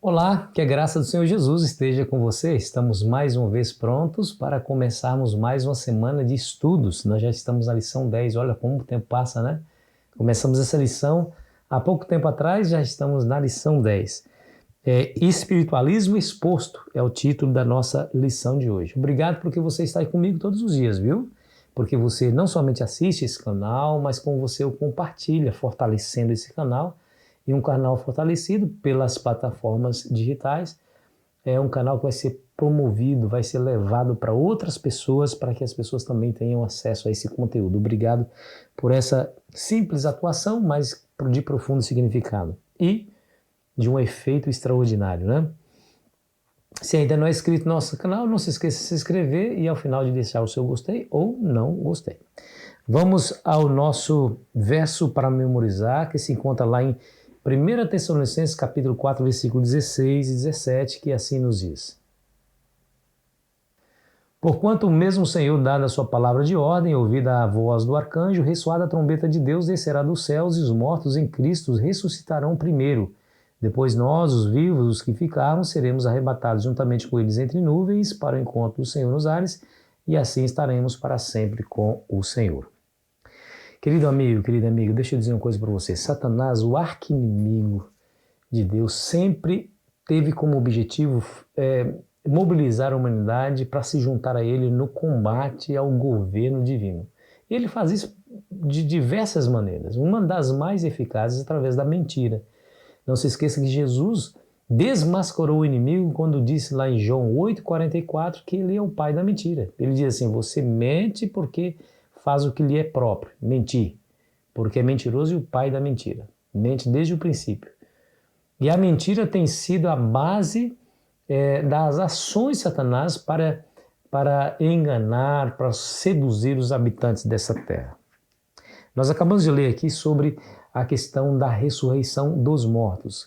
Olá, que a graça do Senhor Jesus esteja com você. Estamos mais uma vez prontos para começarmos mais uma semana de estudos. Nós já estamos na lição 10, olha como o tempo passa, né? Começamos essa lição há pouco tempo atrás, já estamos na lição 10. Espiritualismo Exposto é o título da nossa lição de hoje. Obrigado porque você está aí comigo todos os dias, viu? Porque você não somente assiste esse canal, mas como você o compartilha, fortalecendo esse canal. E um canal fortalecido pelas plataformas digitais é um canal que vai ser promovido, vai ser levado para outras pessoas, para que as pessoas também tenham acesso a esse conteúdo. Obrigado por essa simples atuação, mas de profundo significado e de um efeito extraordinário, né? Se ainda não é inscrito no nosso canal, não se esqueça de se inscrever e ao final de deixar o seu gostei ou não gostei. Vamos ao nosso verso para memorizar, que se encontra lá em 1 Tessalonicenses capítulo 4, versículo 16 e 17, que assim nos diz: Porquanto o mesmo Senhor, dada a sua palavra de ordem, ouvida a voz do arcanjo, ressoada a trombeta de Deus, descerá dos céus, e os mortos em Cristo ressuscitarão primeiro. Depois nós, os vivos, os que ficaram, seremos arrebatados juntamente com eles entre nuvens para o encontro do Senhor nos ares, e assim estaremos para sempre com o Senhor. Querido amigo, querida amiga, deixa eu dizer uma coisa para você. Satanás, o arqui-inimigo de Deus, sempre teve como objetivo mobilizar a humanidade para se juntar a ele no combate ao governo divino. Ele faz isso de diversas maneiras. Uma das mais eficazes é através da mentira. Não se esqueça que Jesus desmascarou o inimigo quando disse lá em João 8,44 que ele é o pai da mentira. Ele diz assim: você mente porque faz o que lhe é próprio, mentir, porque é mentiroso e o pai da mentira. Mente desde o princípio. E a mentira tem sido a base das ações de Satanás para enganar, para seduzir os habitantes dessa terra. Nós acabamos de ler aqui sobre a questão da ressurreição dos mortos.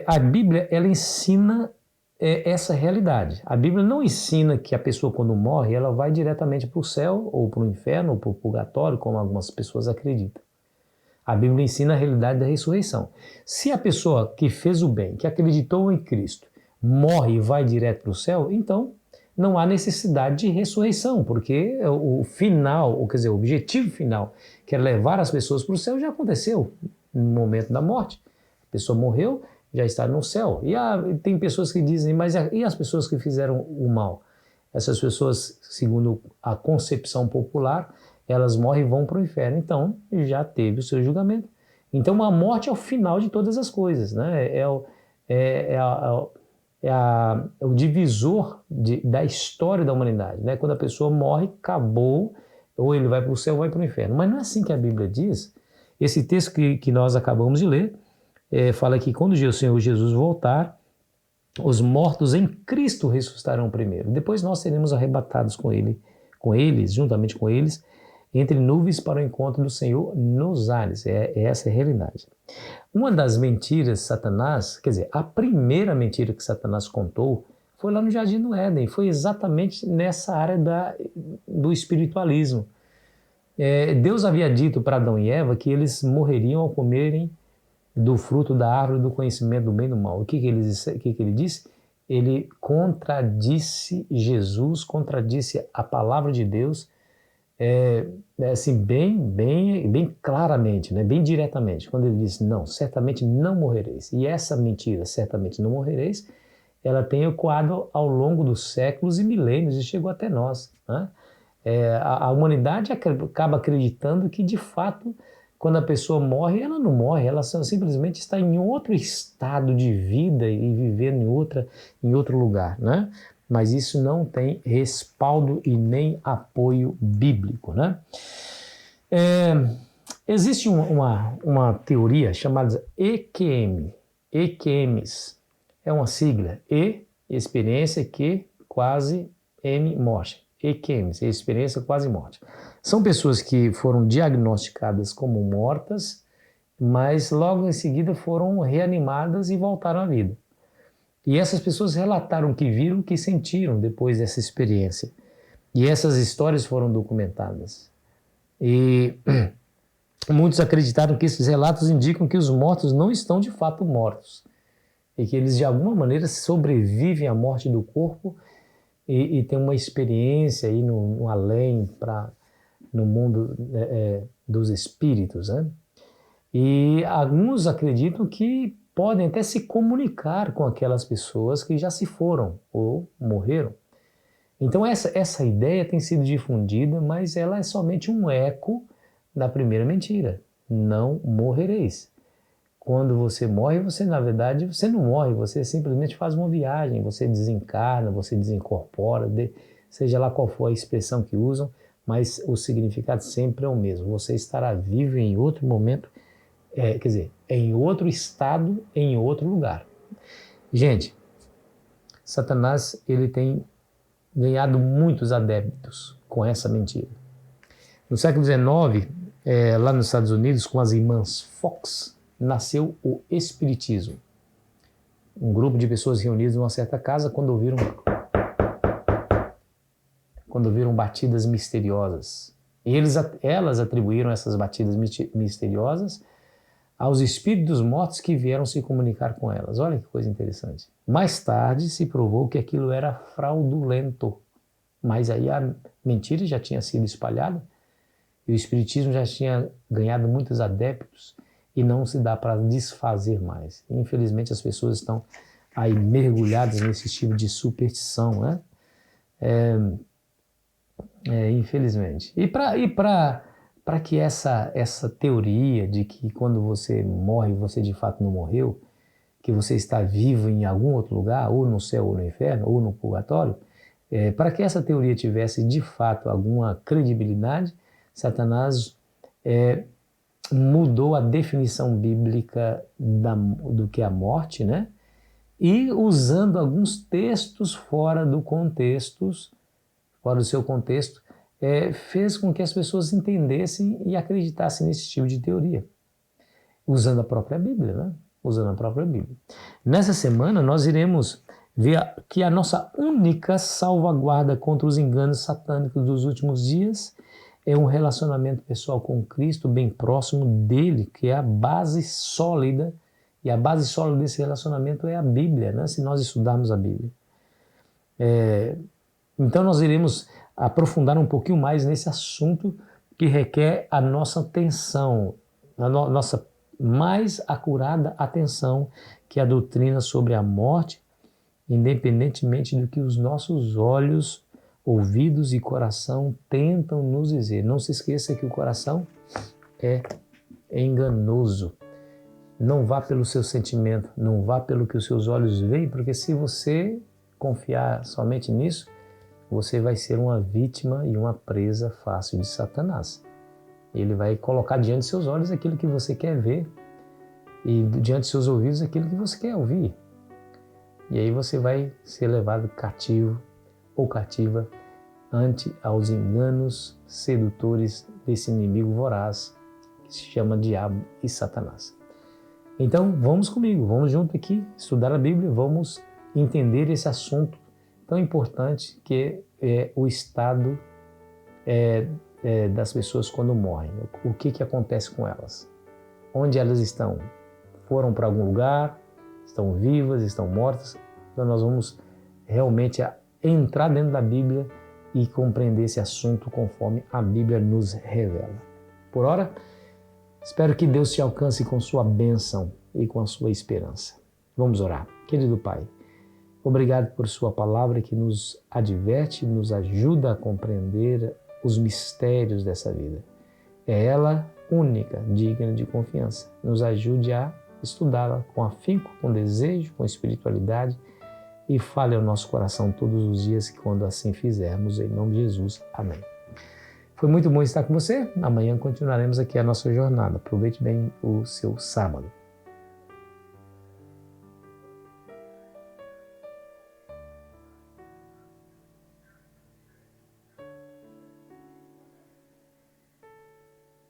A Bíblia, ela ensina essa realidade. A Bíblia não ensina que a pessoa, quando morre, ela vai diretamente para o céu, ou para o inferno, ou para o purgatório, como algumas pessoas acreditam. A Bíblia ensina a realidade da ressurreição. Se a pessoa que fez o bem, que acreditou em Cristo, morre e vai direto para o céu, então não há necessidade de ressurreição, porque o final, ou quer dizer, o objetivo final, que é levar as pessoas para o céu, já aconteceu no momento da morte. A pessoa morreu, já está no céu. E tem pessoas que dizem, mas e as pessoas que fizeram o mal? Essas pessoas, segundo a concepção popular, elas morrem e vão para o inferno. Então, já teve o seu julgamento. Então, a morte é o final de todas as coisas, né? O divisor da história da humanidade, né? Quando a pessoa morre, acabou, ou ele vai para o céu ou vai para o inferno. Mas não é assim que a Bíblia diz. Esse texto que nós acabamos de ler, fala que quando o Senhor Jesus voltar, os mortos em Cristo ressuscitarão primeiro. Depois nós seremos arrebatados com eles, juntamente com eles, entre nuvens para o encontro do Senhor nos ares. Essa é a realidade. Uma das mentiras de Satanás, quer dizer, a primeira mentira que Satanás contou foi lá no Jardim do Éden, foi exatamente nessa área do espiritualismo. Deus havia dito para Adão e Eva que eles morreriam ao comerem do fruto da árvore do conhecimento do bem e do mal. O que ele disse? Ele contradisse Jesus, contradisse a palavra de Deus, assim, bem claramente, né? Bem diretamente, quando ele disse, não, certamente não morrereis. E essa mentira, certamente não morrereis, ela tem ecoado ao longo dos séculos e milênios e chegou até nós, né? A humanidade acaba acreditando que, de fato, quando a pessoa morre, ela não morre, ela simplesmente está em outro estado de vida e vivendo em outro lugar, né? Mas isso não tem respaldo e nem apoio bíblico, né? Existe uma teoria chamada EQM. EQMs é uma sigla. Experiência, Q, quase, M, morte. EQMs, experiência, quase morte. São pessoas que foram diagnosticadas como mortas, mas logo em seguida foram reanimadas e voltaram à vida. E essas pessoas relataram o que viram, o que sentiram depois dessa experiência. E essas histórias foram documentadas. E muitos acreditaram que esses relatos indicam que os mortos não estão de fato mortos. e que eles de alguma maneira sobrevivem à morte do corpo e têm uma experiência aí no além, no mundo dos espíritos, né? E alguns acreditam que podem até se comunicar com aquelas pessoas que já se foram ou morreram. Então essa ideia tem sido difundida, mas ela é somente um eco da primeira mentira. Não morrereis. Quando você morre, você na verdade, você não morre, você simplesmente faz uma viagem, você desencarna, você desincorpora, seja lá qual for a expressão que usam, mas o significado sempre é o mesmo. Você estará vivo em outro momento, quer dizer, em outro estado, em outro lugar. Gente, Satanás, ele tem ganhado muitos adeptos com essa mentira. No século XIX, lá nos Estados Unidos, com as irmãs Fox, nasceu o Espiritismo. Um grupo de pessoas reunidas numa certa casa quando ouviram batidas misteriosas. E elas atribuíram essas batidas misteriosas aos espíritos mortos que vieram se comunicar com elas. Olha que coisa interessante. Mais tarde se provou que aquilo era fraudulento, mas aí a mentira já tinha sido espalhada e o espiritismo já tinha ganhado muitos adeptos e não se dá para desfazer mais. Infelizmente as pessoas estão aí mergulhadas nesse tipo de superstição, né? Infelizmente. E para que essa teoria de que quando você morre, você de fato não morreu, que você está vivo em algum outro lugar, ou no céu, ou no inferno, ou no purgatório, para que essa teoria tivesse de fato alguma credibilidade, Satanás mudou a definição bíblica do que é a morte, né? E usando alguns textos fora do seu contexto, fez com que as pessoas entendessem e acreditassem nesse tipo de teoria, usando a própria Bíblia, né? Usando a própria Bíblia. Nessa semana nós iremos ver que a nossa única salvaguarda contra os enganos satânicos dos últimos dias é um relacionamento pessoal com Cristo, bem próximo dele, que é a base sólida, e a base sólida desse relacionamento é a Bíblia, né? Se nós estudarmos a Bíblia. Então nós iremos aprofundar um pouquinho mais nesse assunto que requer a nossa atenção, a nossa mais acurada atenção, que é a doutrina sobre a morte, independentemente do que os nossos olhos, ouvidos e coração tentam nos dizer. Não se esqueça que o coração é enganoso. Não vá pelo seu sentimento, não vá pelo que os seus olhos veem, porque se você confiar somente nisso, você vai ser uma vítima e uma presa fácil de Satanás. Ele vai colocar diante de seus olhos aquilo que você quer ver e diante de seus ouvidos aquilo que você quer ouvir. E aí você vai ser levado cativo ou cativa ante aos enganos sedutores desse inimigo voraz que se chama Diabo e Satanás. Então vamos comigo, vamos junto aqui estudar a Bíblia, vamos entender esse assunto tão importante que é o estado das pessoas quando morrem. O que acontece com elas? Onde elas estão? Foram para algum lugar? Estão vivas? Estão mortas? Então nós vamos realmente entrar dentro da Bíblia e compreender esse assunto conforme a Bíblia nos revela. Por ora, espero que Deus te alcance com sua bênção e com a sua esperança. Vamos orar. Querido Pai, obrigado por sua palavra que nos adverte, nos ajuda a compreender os mistérios dessa vida. É ela única, digna de confiança. Nos ajude a estudá-la com afinco, com desejo, com espiritualidade e fale ao nosso coração todos os dias que quando assim fizermos, em nome de Jesus. Amém. Foi muito bom estar com você. Amanhã continuaremos aqui a nossa jornada. Aproveite bem o seu sábado.